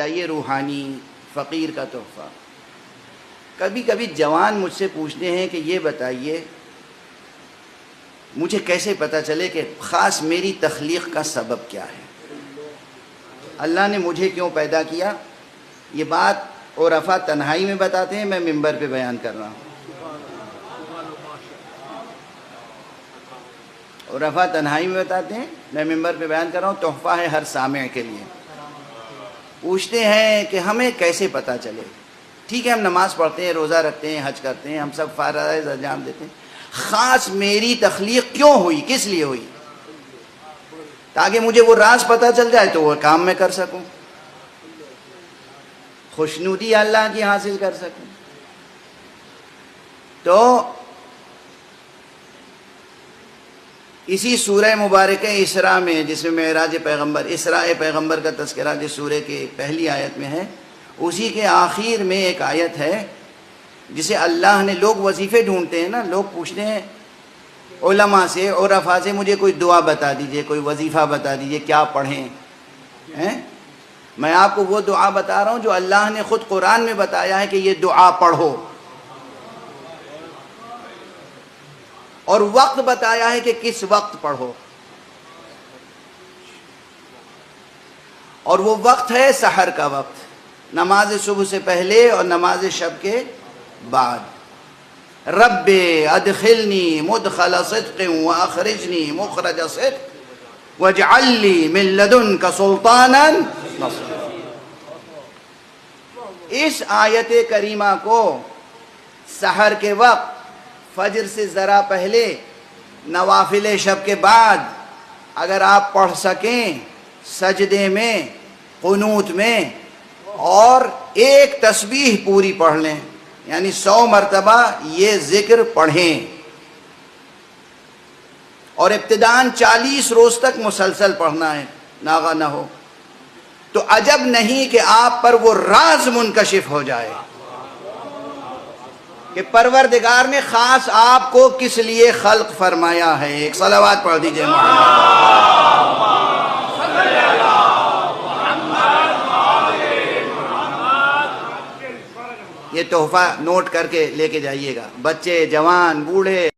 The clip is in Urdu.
یہ روحانی فقیر کا تحفہ۔ کبھی کبھی جوان مجھ سے پوچھتے ہیں کہ یہ بتائیے مجھے کیسے پتہ چلے کہ خاص میری تخلیق کا سبب کیا ہے، اللہ نے مجھے کیوں پیدا کیا۔ یہ بات عرفاء تنہائی میں بتاتے ہیں، میں منبر پہ بیان کر رہا ہوں۔ عرفاء تنہائی میں بتاتے ہیں، میں منبر پہ بیان کر رہا ہوں، تحفہ ہے ہر سامع کے لیے۔ پوچھتے ہیں کہ ہمیں کیسے پتہ چلے۔ ٹھیک ہے، ہم نماز پڑھتے ہیں، روزہ رکھتے ہیں، حج کرتے ہیں، ہم سب فرائض انجام دیتے ہیں، خاص میری تخلیق کیوں ہوئی، کس لیے ہوئی، تاکہ مجھے وہ راز پتہ چل جائے تو وہ کام میں کر سکوں، خوشنودی اللہ کی حاصل کر سکوں۔ تو اسی سورہ مبارکہ اسراء میں، جس میں معراج پیغمبر، اسراء پیغمبر کا تذکرہ جس سورہ کی پہلی آیت میں ہے، اسی کے آخر میں ایک آیت ہے جسے اللہ نے، لوگ وظیفے ڈھونڈتے ہیں نا، لوگ پوچھتے ہیں علماء سے، عرفاء سے، مجھے کوئی دعا بتا دیجئے، کوئی وظیفہ بتا دیجئے، کیا پڑھیں ہیں؟ میں آپ کو وہ دعا بتا رہا ہوں جو اللہ نے خود قرآن میں بتایا ہے کہ یہ دعا پڑھو، اور وقت بتایا ہے کہ کس وقت پڑھو، اور وہ وقت ہے سحر کا وقت، نماز صبح سے پہلے اور نماز شب کے بعد۔ رب ادخلنی مدخل صدق واخرجنی مخرج صدق واجعل لی من لدنک سلطانا نصیرا۔ اس آیت کریمہ کو سحر کے وقت، فجر سے ذرا پہلے، نوافل شب کے بعد اگر آپ پڑھ سکیں، سجدے میں، قنوت میں، اور ایک تسبیح پوری پڑھ لیں، یعنی 100 مرتبہ یہ ذکر پڑھیں، اور ابتداً 40 روز تک مسلسل پڑھنا ہے، ناغہ نہ ہو، تو عجب نہیں کہ آپ پر وہ راز منکشف ہو جائے کہ پروردگار نے خاص آپ کو کس لیے خلق فرمایا ہے۔ ایک صلوات پڑھ دیجئے یہ تحفہ نوٹ کر کے لے کے جائیے گا، بچے، جوان، بوڑھے۔